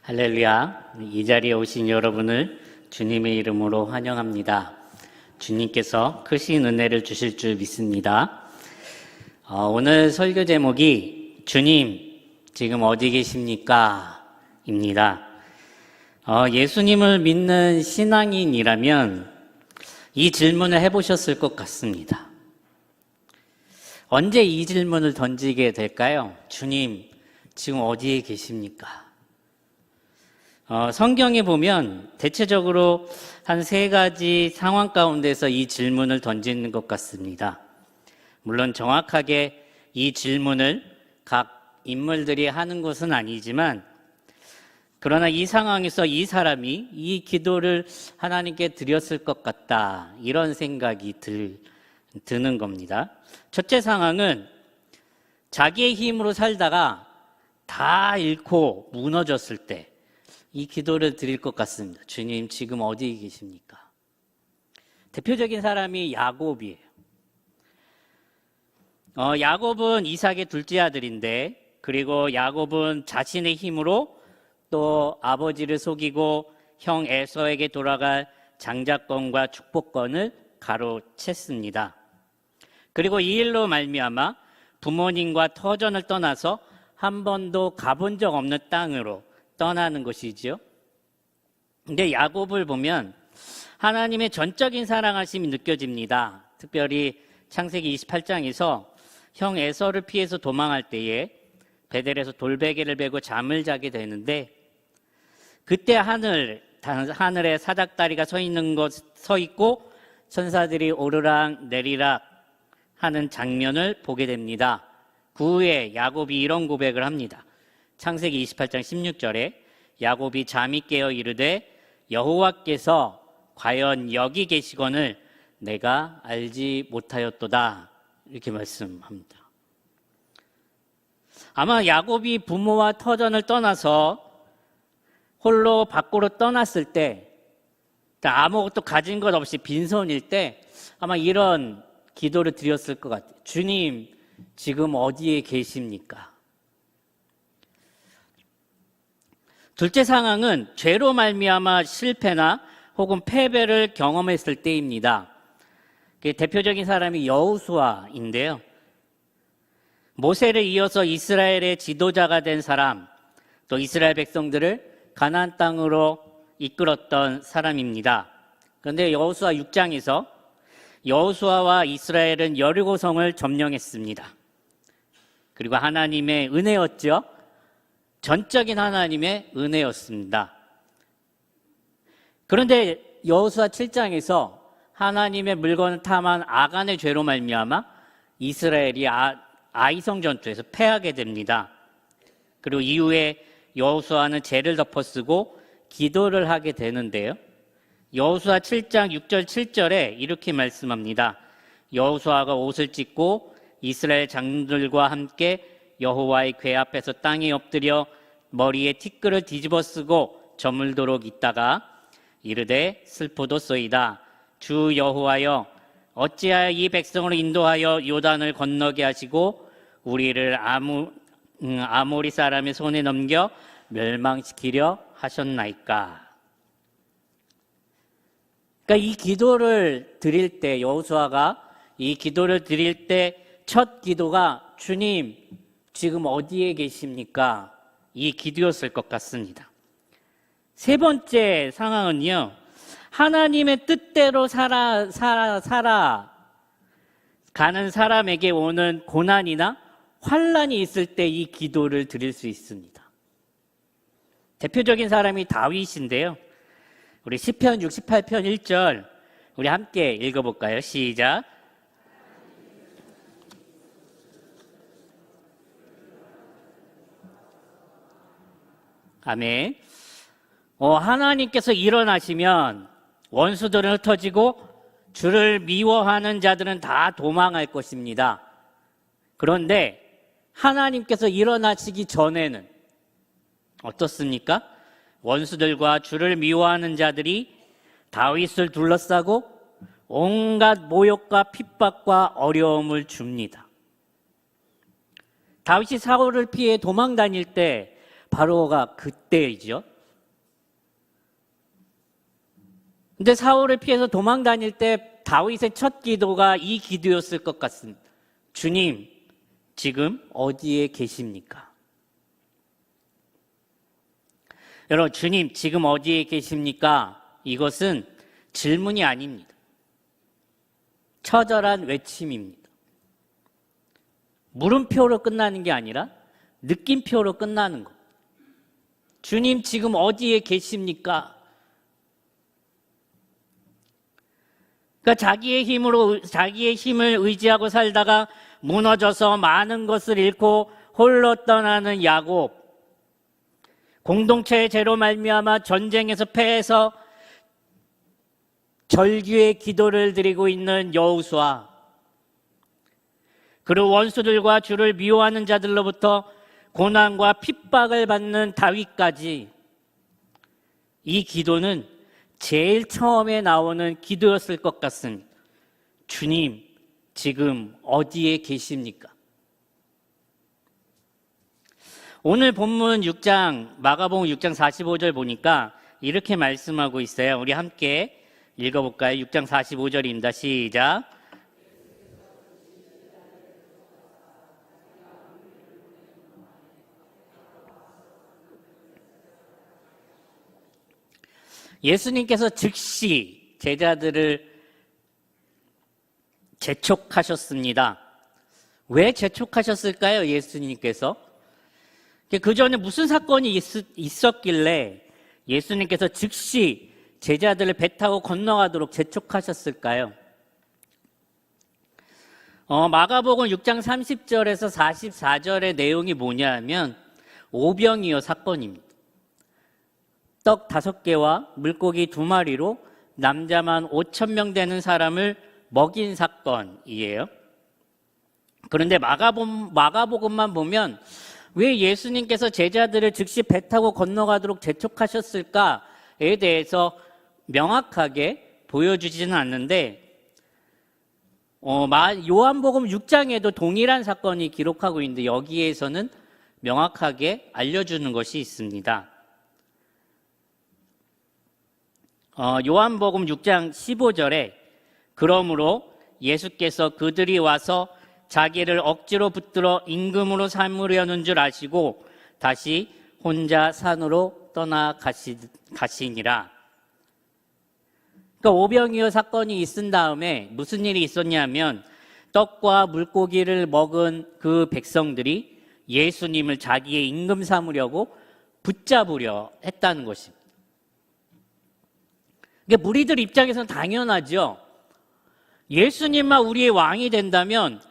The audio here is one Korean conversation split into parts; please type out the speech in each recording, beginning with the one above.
할렐루야. 이 자리에 오신 여러분을 주님의 이름으로 환영합니다. 주님께서 크신 은혜를 주실 줄 믿습니다. 오늘 설교 제목이 주님 지금 어디 계십니까? 입니다. 예수님을 믿는 신앙인이라면 이 질문을 해보셨을 것 같습니다. 언제 이 질문을 던지게 될까요? 주님 지금 어디에 계십니까? 성경에 보면 대체적으로 한 세 가지 상황 가운데서 이 질문을 던지는 것 같습니다. 물론 정확하게 이 질문을 각 인물들이 하는 것은 아니지만, 그러나 이 상황에서 이 사람이 이 기도를 하나님께 드렸을 것 같다, 이런 생각이 드는 겁니다. 첫째 상황은 자기의 힘으로 살다가 다 잃고 무너졌을 때 이 기도를 드릴 것 같습니다. 주님 지금 어디 계십니까? 대표적인 사람이 야곱이에요. 야곱은 이삭의 둘째 아들인데, 그리고 야곱은 자신의 힘으로 또 아버지를 속이고 형 에서에게 돌아갈 장자권과 축복권을 가로챘습니다. 그리고 이 일로 말미암아 부모님과 터전을 떠나서 한 번도 가본 적 없는 땅으로 떠나는 것이지요. 근데 야곱을 보면 하나님의 전적인 사랑하심이 느껴집니다. 특별히 창세기 28장에서 형 에서를 피해서 도망할 때에 베델에서 돌베개를 베고 잠을 자게 되는데, 그때 하늘에 사닥다리가 서 있고 천사들이 오르락 내리락 하는 장면을 보게 됩니다. 그 후에 야곱이 이런 고백을 합니다. 창세기 28장 16절에 야곱이 잠이 깨어 이르되 여호와께서 과연 여기 계시거늘 내가 알지 못하였도다, 이렇게 말씀합니다. 아마 야곱이 부모와 터전을 떠나서 홀로 밖으로 떠났을 때, 아무것도 가진 것 없이 빈손일 때 아마 이런 기도를 드렸을 것 같아요. 주님 지금 어디에 계십니까? 둘째 상황은 죄로 말미암아 실패나 혹은 패배를 경험했을 때입니다. 대표적인 사람이 여호수아인데요. 모세를 이어서 이스라엘의 지도자가 된 사람, 또 이스라엘 백성들을 가나안 땅으로 이끌었던 사람입니다. 그런데 여호수아 6장에서 여호수아와 이스라엘은 여리고성을 점령했습니다. 그리고 하나님의 은혜였죠. 전적인 하나님의 은혜였습니다. 그런데 여호수아 7장에서 하나님의 물건을 탐한 아간의 죄로 말미암아 이스라엘이 아이성 전투에서 패하게 됩니다. 그리고 이후에 여호수아는 죄를 덮어쓰고 기도를 하게 되는데요. 여호수아 7장 6절 7절에 이렇게 말씀합니다. 여호수아가 옷을 찢고 이스라엘 장들과 함께 여호와의 궤 앞에서 땅에 엎드려 머리에 티끌을 뒤집어 쓰고 저물도록 있다가 이르되 슬프도소이다. 주 여호와여, 어찌하여 이 백성을 인도하여 요단을 건너게 하시고 우리를 아모리 사람의 손에 넘겨 멸망시키려 하셨나이까. 그러니까 이 기도를 드릴 때, 여호수아가 이 기도를 드릴 때 첫 기도가 주님 지금 어디에 계십니까? 이 기도였을 것 같습니다. 세 번째 상황은요, 하나님의 뜻대로 살아 가는 사람에게 오는 고난이나 환난이 있을 때 이 기도를 드릴 수 있습니다. 대표적인 사람이 다윗인데요. 우리 시편 68편 1절 우리 함께 읽어볼까요? 시작. 아멘. 하나님께서 일어나시면 원수들은 흩어지고 주를 미워하는 자들은 다 도망할 것입니다. 그런데 하나님께서 일어나시기 전에는 어떻습니까? 원수들과 주를 미워하는 자들이 다윗을 둘러싸고 온갖 모욕과 핍박과 어려움을 줍니다. 다윗이 사울을 피해 도망 다닐 때 바로가 그때이죠. 근데 사울을 피해서 도망 다닐 때 다윗의 첫 기도가 이 기도였을 것 같습니다. 주님, 지금 어디에 계십니까? 여러분, 주님, 지금 어디에 계십니까? 이것은 질문이 아닙니다. 처절한 외침입니다. 물음표로 끝나는 게 아니라 느낌표로 끝나는 것. 주님, 지금 어디에 계십니까? 그러니까 자기의 힘을 의지하고 살다가 무너져서 많은 것을 잃고 홀로 떠나는 야곱, 공동체의 죄로 말미암아 전쟁에서 패해서 절규의 기도를 드리고 있는 여호수아, 그리고 원수들과 주를 미워하는 자들로부터 고난과 핍박을 받는 다윗까지, 이 기도는 제일 처음에 나오는 기도였을 것 같습니다. 주님, 지금 어디에 계십니까? 오늘 본문 6장, 마가복음 6장 45절 보니까 이렇게 말씀하고 있어요. 우리 함께 읽어볼까요? 6장 45절입니다. 시작. 예수님께서 즉시 제자들을 재촉하셨습니다. 왜 재촉하셨을까요? 예수님께서 그 전에 무슨 사건이 있었길래 예수님께서 즉시 제자들을 배 타고 건너가도록 재촉하셨을까요? 마가복음 6장 30절에서 44절의 내용이 뭐냐면 오병이어 사건입니다. 떡 5개와 물고기 2마리로 남자만 5,000명 되는 사람을 먹인 사건이에요. 그런데 마가복음만 보면 왜 예수님께서 제자들을 즉시 배 타고 건너가도록 재촉하셨을까에 대해서 명확하게 보여주지는 않는데, 요한복음 6장에도 동일한 사건이 기록하고 있는데 여기에서는 명확하게 알려주는 것이 있습니다. 요한복음 6장 15절에 그러므로 예수께서 그들이 와서 자기를 억지로 붙들어 임금으로 삼으려는 줄 아시고 다시 혼자 산으로 떠나가시니라. 그러니까 오병이어 사건이 있은 다음에 무슨 일이 있었냐면 떡과 물고기를 먹은 그 백성들이 예수님을 자기의 임금 삼으려고 붙잡으려 했다는 것입니다. 그러니까 무리들 입장에서는 당연하죠. 예수님만 우리의 왕이 된다면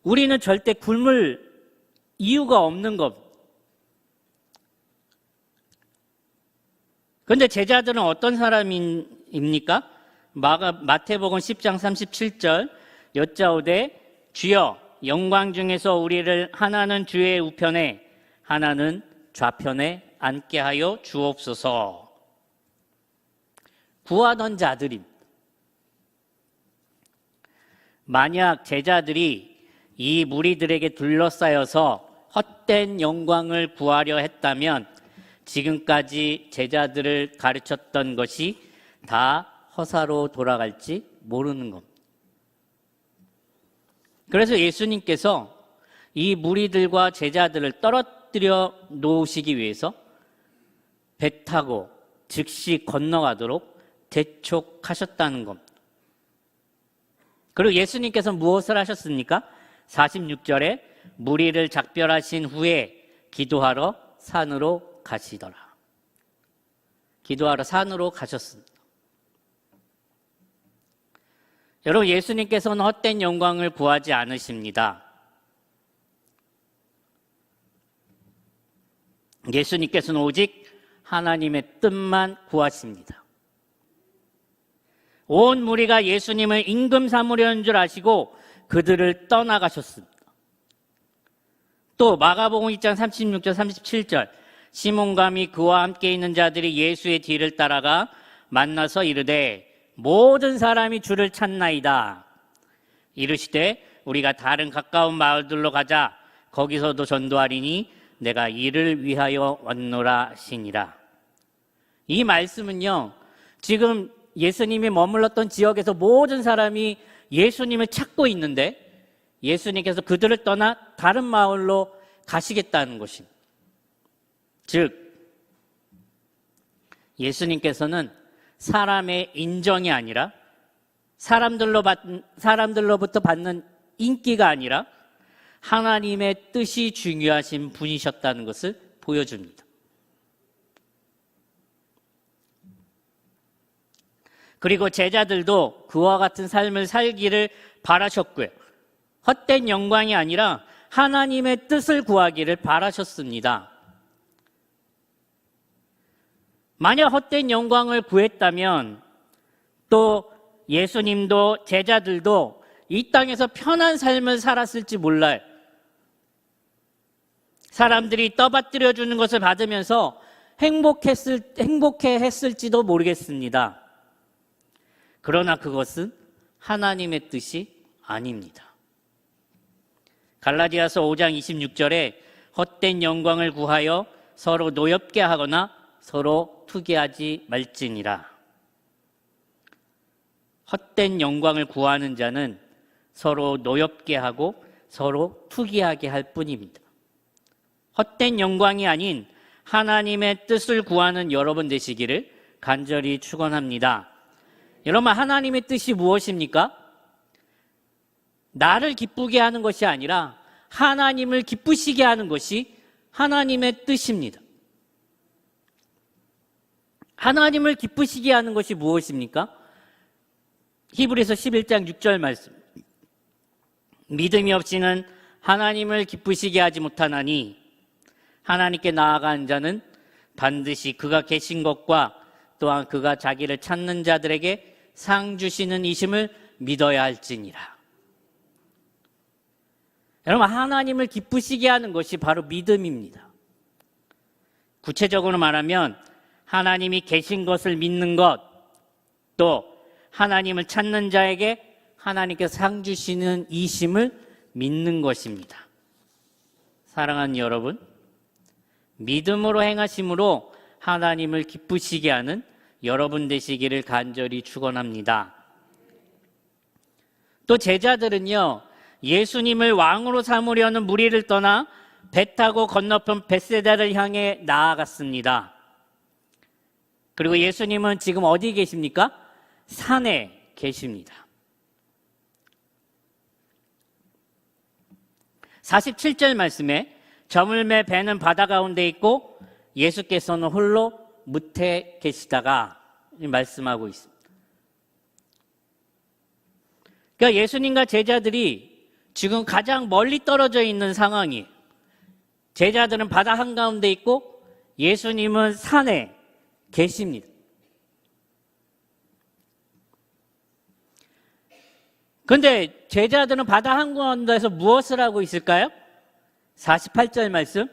우리는 절대 굶을 이유가 없는 것. 그런데 제자들은 어떤 사람입니까? 마태복음 10장 37절 여짜오되 주여 영광 중에서 우리를 하나는 주의 우편에 하나는 좌편에 앉게 하여 주옵소서. 구하던 자들입니다. 만약 제자들이 이 무리들에게 둘러싸여서 헛된 영광을 구하려 했다면 지금까지 제자들을 가르쳤던 것이 다 허사로 돌아갈지 모르는 겁니다. 그래서 예수님께서 이 무리들과 제자들을 떨어뜨려 놓으시기 위해서 배 타고 즉시 건너가도록 재촉하셨다는 겁니다. 그리고 예수님께서 무엇을 하셨습니까? 46절에 무리를 작별하신 후에 기도하러 산으로 가시더라. 기도하러 산으로 가셨습니다. 여러분, 예수님께서는 헛된 영광을 구하지 않으십니다. 예수님께서는 오직 하나님의 뜻만 구하십니다. 온 무리가 예수님을 임금 삼으려는 줄 아시고 그들을 떠나가셨습니다. 또 마가복음 2장 36절 37절 시몬과 및 그와 함께 있는 자들이 예수의 뒤를 따라가 만나서 이르되 모든 사람이 주를 찾나이다. 이르시되 우리가 다른 가까운 마을들로 가자. 거기서도 전도하리니 내가 이를 위하여 왔노라 하시니라. 이 말씀은요, 지금 예수님이 머물렀던 지역에서 모든 사람이 예수님을 찾고 있는데 예수님께서 그들을 떠나 다른 마을로 가시겠다는 것입니다. 즉 예수님께서는 사람의 인정이 아니라 사람들로부터 받는 인기가 아니라 하나님의 뜻이 중요하신 분이셨다는 것을 보여줍니다. 그리고 제자들도 그와 같은 삶을 살기를 바라셨고요. 헛된 영광이 아니라 하나님의 뜻을 구하기를 바라셨습니다. 만약 헛된 영광을 구했다면 또 예수님도 제자들도 이 땅에서 편한 삶을 살았을지 몰라요. 사람들이 떠받들여 주는 것을 받으면서 행복해했을지도 모르겠습니다. 그러나 그것은 하나님의 뜻이 아닙니다. 갈라디아서 5장 26절에 헛된 영광을 구하여 서로 노엽게 하거나 서로 투기하지 말지니라. 헛된 영광을 구하는 자는 서로 노엽게 하고 서로 투기하게 할 뿐입니다. 헛된 영광이 아닌 하나님의 뜻을 구하는 여러분 되시기를 간절히 축원합니다. 여러분, 하나님의 뜻이 무엇입니까? 나를 기쁘게 하는 것이 아니라 하나님을 기쁘시게 하는 것이 하나님의 뜻입니다. 하나님을 기쁘시게 하는 것이 무엇입니까? 히브리서 11장 6절 말씀. 믿음이 없이는 하나님을 기쁘시게 하지 못하나니 하나님께 나아가는 자는 반드시 그가 계신 것과 또한 그가 자기를 찾는 자들에게 상 주시는 이심을 믿어야 할지니라. 여러분, 하나님을 기쁘시게 하는 것이 바로 믿음입니다. 구체적으로 말하면 하나님이 계신 것을 믿는 것, 또 하나님을 찾는 자에게 하나님께서 상 주시는 이심을 믿는 것입니다. 사랑하는 여러분, 믿음으로 행하심으로 하나님을 기쁘시게 하는 여러분 되시기를 간절히 축원합니다. 또 제자들은요, 예수님을 왕으로 삼으려는 무리를 떠나 배 타고 건너편 벳세다를 향해 나아갔습니다. 그리고 예수님은 지금 어디 계십니까? 산에 계십니다. 47절 말씀에 저물매 배는 바다 가운데 있고 예수께서는 홀로 무태 계시다가 말씀하고 있습니다. 그러니까 예수님과 제자들이 지금 가장 멀리 떨어져 있는 상황이에요. 제자들은 바다 한가운데 있고 예수님은 산에 계십니다. 그런데 제자들은 바다 한가운데에서 무엇을 하고 있을까요? 48절 말씀,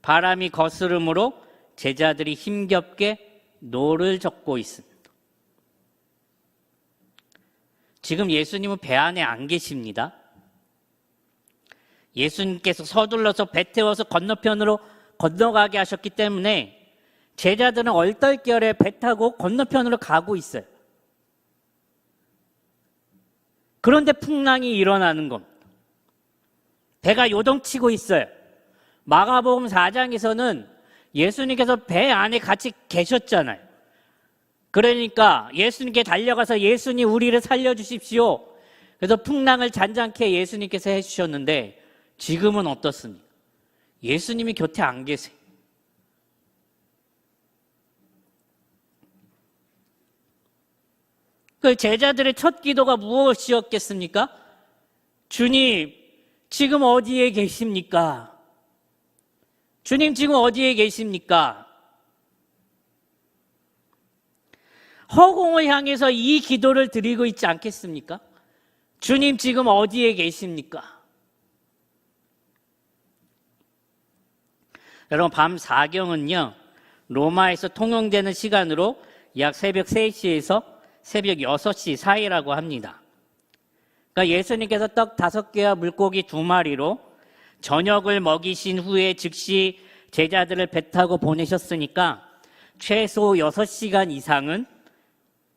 바람이 거스름으로 제자들이 힘겹게 노를 젓고 있습니다. 지금 예수님은 배 안에 안 계십니다. 예수님께서 서둘러서 배 태워서 건너편으로 건너가게 하셨기 때문에 제자들은 얼떨결에 배 타고 건너편으로 가고 있어요. 그런데 풍랑이 일어나는 겁니다. 배가 요동치고 있어요. 마가복음 4장에서는 예수님께서 배 안에 같이 계셨잖아요. 그러니까 예수님께 달려가서 예수님 우리를 살려주십시오. 그래서 풍랑을 잔잔케 예수님께서 해주셨는데 지금은 어떻습니까? 예수님이 곁에 안 계세요. 그 제자들의 첫 기도가 무엇이었겠습니까? 주님, 지금 어디에 계십니까? 주님, 지금 어디에 계십니까? 허공을 향해서 이 기도를 드리고 있지 않겠습니까? 주님, 지금 어디에 계십니까? 여러분, 밤 4경은요, 로마에서 통용되는 시간으로 약 새벽 3시에서 새벽 6시 사이라고 합니다. 그러니까 예수님께서 떡 5개와 물고기 2마리로 저녁을 먹이신 후에 즉시 제자들을 배 타고 보내셨으니까 최소 6시간 이상은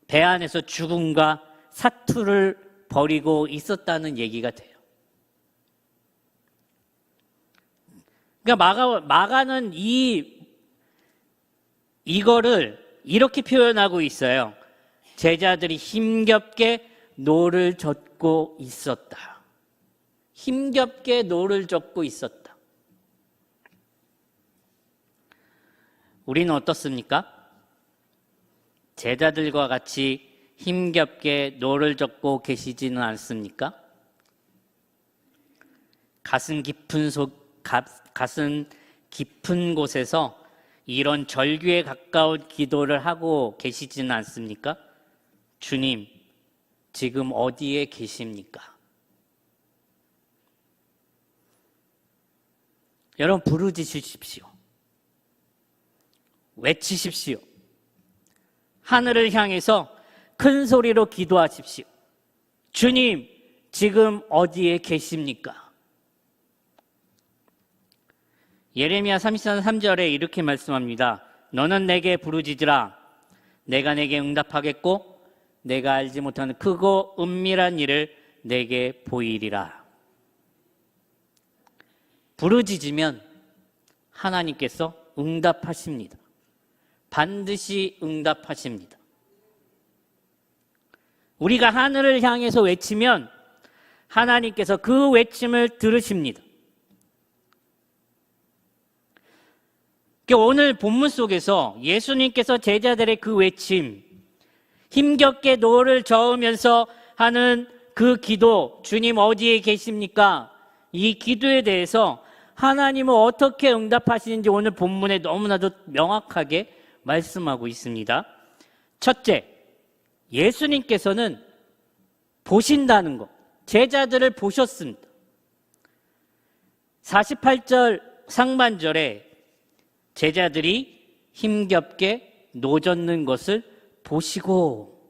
배 안에서 죽음과 사투를 벌이고 있었다는 얘기가 돼요. 그러니까 마가는 이거를 이렇게 표현하고 있어요. 제자들이 힘겹게 노를 젓고 있었다. 힘겹게 노를 젓고 있었다. 우리는 어떻습니까? 제자들과 같이 힘겹게 노를 젓고 계시지는 않습니까? 가슴 깊은 곳에서 이런 절규에 가까운 기도를 하고 계시지는 않습니까? 주님, 지금 어디에 계십니까? 여러분, 부르짖으십시오. 외치십시오. 하늘을 향해서 큰 소리로 기도하십시오. 주님, 지금 어디에 계십니까? 예레미야 33장 3절에 이렇게 말씀합니다. 너는 내게 부르짖으라. 내가 내게 응답하겠고 내가 알지 못하는 크고 은밀한 일을 내게 보이리라. 부르짖으면 하나님께서 응답하십니다. 반드시 응답하십니다. 우리가 하늘을 향해서 외치면 하나님께서 그 외침을 들으십니다. 오늘 본문 속에서 예수님께서 제자들의 그 외침, 힘겹게 노를 저으면서 하는 그 기도, 주님 어디에 계십니까? 이 기도에 대해서 하나님은 어떻게 응답하시는지 오늘 본문에 너무나도 명확하게 말씀하고 있습니다. 첫째, 예수님께서는 보신다는 것, 제자들을 보셨습니다. 48절 상반절에 제자들이 힘겹게 노젓는 것을 보시고,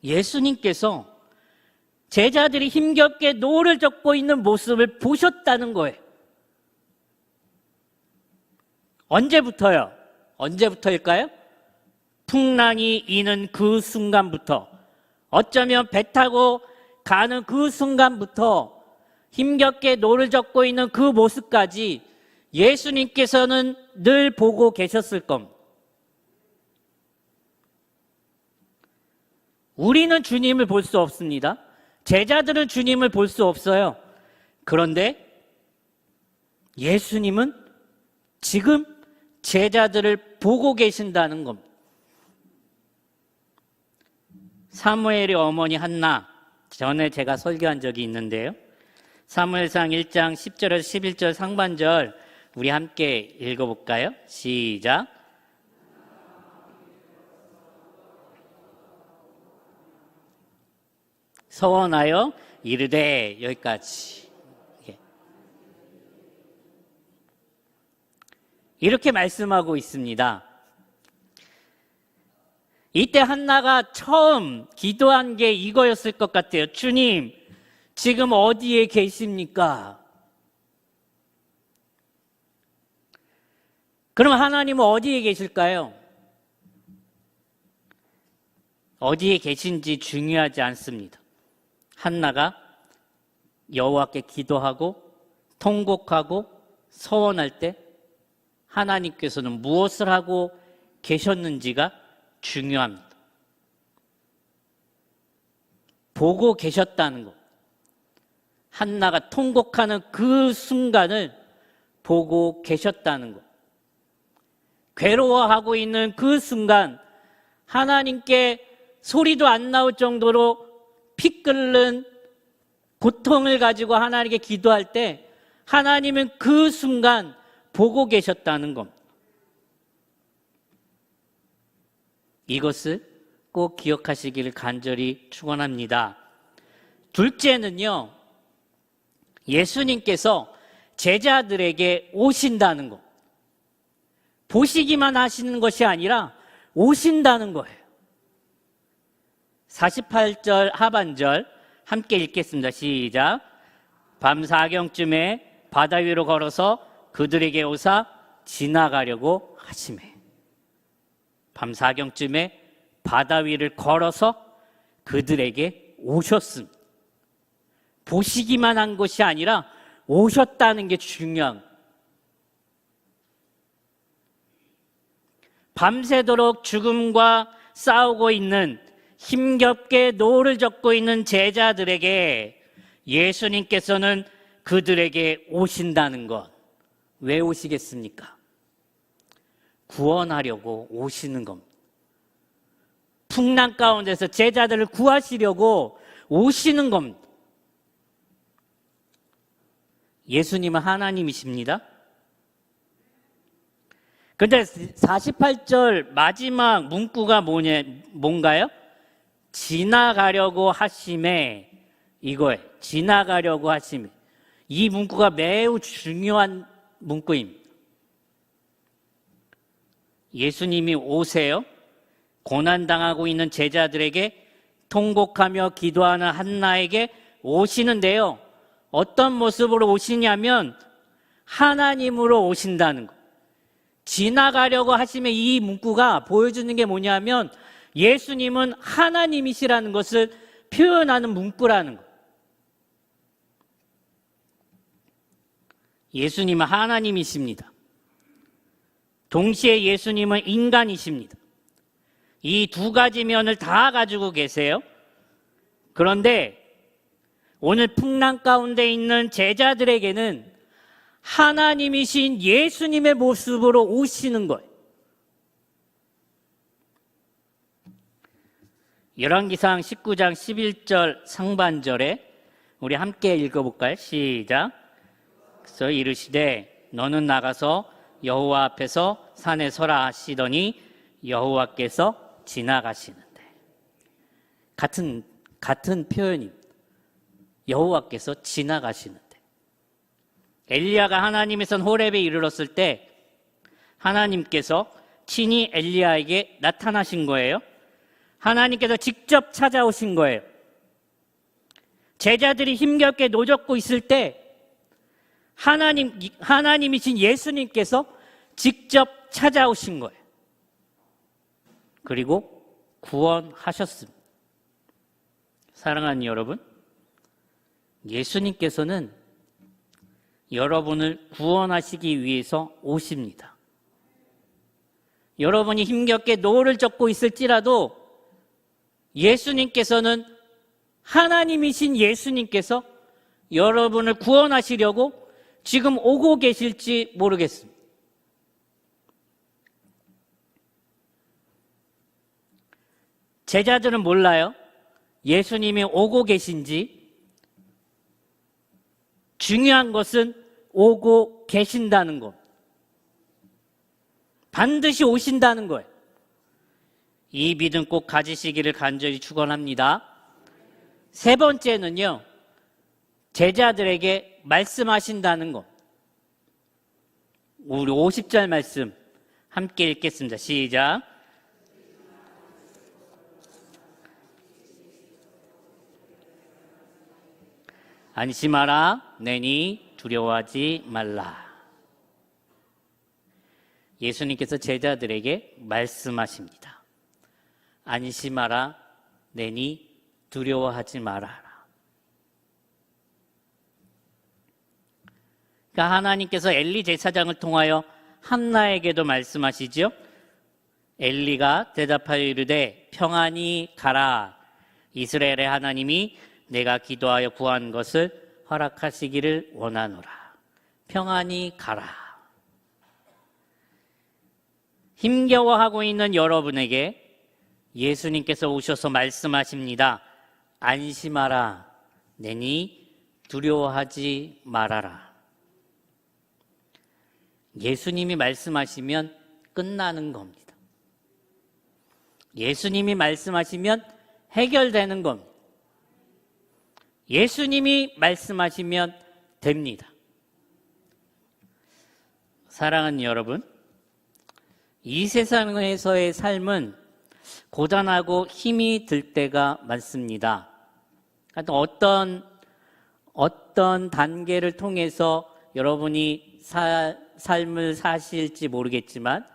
예수님께서 제자들이 힘겹게 노를 젓고 있는 모습을 보셨다는 거예요. 언제부터요? 언제부터일까요? 풍랑이 이는 그 순간부터, 어쩌면 배 타고 가는 그 순간부터 힘겹게 노를 젓고 있는 그 모습까지 예수님께서는 늘 보고 계셨을 겁니다. 우리는 주님을 볼 수 없습니다. 제자들은 주님을 볼 수 없어요. 그런데 예수님은 지금 제자들을 보고 계신다는 겁니다. 사무엘의 어머니 한나, 전에 제가 설교한 적이 있는데요. 사무엘상 1장 10절에서 11절 상반절 우리 함께 읽어볼까요? 시작. 서원하여 이르되, 여기까지. 이렇게 말씀하고 있습니다. 이때 한나가 처음 기도한 게 이거였을 것 같아요. 주님, 지금 어디에 계십니까? 그럼 하나님은 어디에 계실까요? 어디에 계신지 중요하지 않습니다. 한나가 여호와께 기도하고 통곡하고 서원할 때 하나님께서는 무엇을 하고 계셨는지가 중요합니다. 보고 계셨다는 것. 한나가 통곡하는 그 순간을 보고 계셨다는 것. 괴로워하고 있는 그 순간 하나님께 소리도 안 나올 정도로 피 끓는 고통을 가지고 하나님께 기도할 때 하나님은 그 순간 보고 계셨다는 겁니다. 이것을 꼭 기억하시기를 간절히 축원합니다. 둘째는요, 예수님께서 제자들에게 오신다는 것. 보시기만 하시는 것이 아니라 오신다는 거예요. 48절 하반절 함께 읽겠습니다. 시작. 밤 4경쯤에 바다 위로 걸어서 그들에게 오사 지나가려고 하시매. 밤 사경쯤에 바다 위를 걸어서 그들에게 오셨습니다. 보시기만 한 것이 아니라 오셨다는 게 중요한. 밤새도록 죽음과 싸우고 있는, 힘겹게 노를 젓고 있는 제자들에게 예수님께서는 그들에게 오신다는 것. 왜 오시겠습니까? 구원하려고 오시는 겁니다. 풍랑 가운데서 제자들을 구하시려고 오시는 겁니다. 예수님은 하나님이십니다. 근데 48절 마지막 문구가 뭔가요? 지나가려고 하심에, 이거예요. 지나가려고 하심에. 이 문구가 매우 중요한 문구입니다. 예수님이 오세요. 고난당하고 있는 제자들에게, 통곡하며 기도하는 한나에게 오시는데요. 어떤 모습으로 오시냐면 하나님으로 오신다는 것. 지나가려고 하시면 이 문구가 보여주는 게 뭐냐면 예수님은 하나님이시라는 것을 표현하는 문구라는 것. 예수님은 하나님이십니다. 동시에 예수님은 인간이십니다. 이 두 가지 면을 다 가지고 계세요. 그런데 오늘 풍랑 가운데 있는 제자들에게는 하나님이신 예수님의 모습으로 오시는 거예요. 열왕기상 19장 11절 상반절에 우리 함께 읽어볼까요? 시작. 그래서 이르시되 너는 나가서 여호와 앞에서 산에 서라 하시더니 여호와께서 지나가시는데. 같은 표현입니다. 여호와께서 지나가시는데. 엘리야가 하나님의 선 호렙에 이르렀을 때 하나님께서 친히 엘리야에게 나타나신 거예요. 하나님께서 직접 찾아오신 거예요. 제자들이 힘겹게 노젓고 있을 때 하나님이신 예수님께서 직접 찾아오신 거예요. 그리고 구원하셨습니다. 사랑하는 여러분, 예수님께서는 여러분을 구원하시기 위해서 오십니다. 여러분이 힘겹게 노를 젓고 있을지라도 예수님께서는, 하나님이신 예수님께서 여러분을 구원하시려고 지금 오고 계실지 모르겠습니다. 제자들은 몰라요. 예수님이 오고 계신지. 중요한 것은 오고 계신다는 것. 반드시 오신다는 거예요. 이 믿음 꼭 가지시기를 간절히 축원합니다. 세 번째는요, 제자들에게 말씀하신다는 것. 우리 50절 말씀 함께 읽겠습니다. 시작. 안심하라, 내니 두려워하지 말라. 예수님께서 제자들에게 말씀하십니다. 안심하라, 내니 두려워하지 말아라. 그러니까 하나님께서 엘리 제사장을 통하여 한나에게도 말씀하시죠. 엘리가 대답하여 이르되 평안히 가라. 이스라엘의 하나님이 내가 기도하여 구한 것을 허락하시기를 원하노라. 평안히 가라. 힘겨워하고 있는 여러분에게 예수님께서 오셔서 말씀하십니다. 안심하라. 내니 두려워하지 말아라. 예수님이 말씀하시면 끝나는 겁니다. 예수님이 말씀하시면 해결되는 겁니다. 예수님이 말씀하시면 됩니다. 사랑하는 여러분, 이 세상에서의 삶은 고단하고 힘이 들 때가 많습니다. 어떤 단계를 통해서 여러분이 삶을 사실지 모르겠지만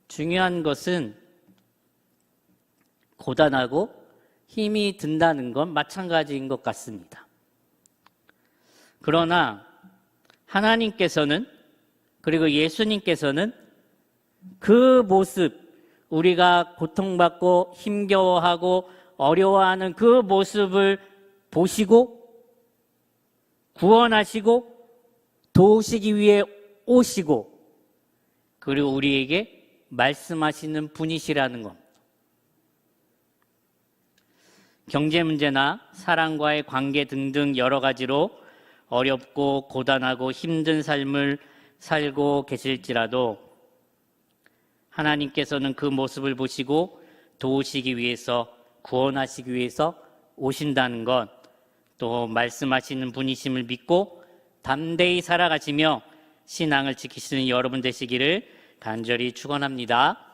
중요한 것은 고단하고 힘이 든다는 건 마찬가지인 것 같습니다. 그러나 하나님께서는, 그리고 예수님께서는 그 모습, 우리가 고통받고 힘겨워하고 어려워하는 그 모습을 보시고 구원하시고 도우시기 위해 오시고, 그리고 우리에게 말씀하시는 분이시라는 겁니다. 경제 문제나 사랑과의 관계 등등 여러 가지로 어렵고 고단하고 힘든 삶을 살고 계실지라도 하나님께서는 그 모습을 보시고 도우시기 위해서, 구원하시기 위해서 오신다는 것, 또 말씀하시는 분이심을 믿고 담대히 살아가시며 신앙을 지키시는 여러분 되시기를 간절히 축원합니다.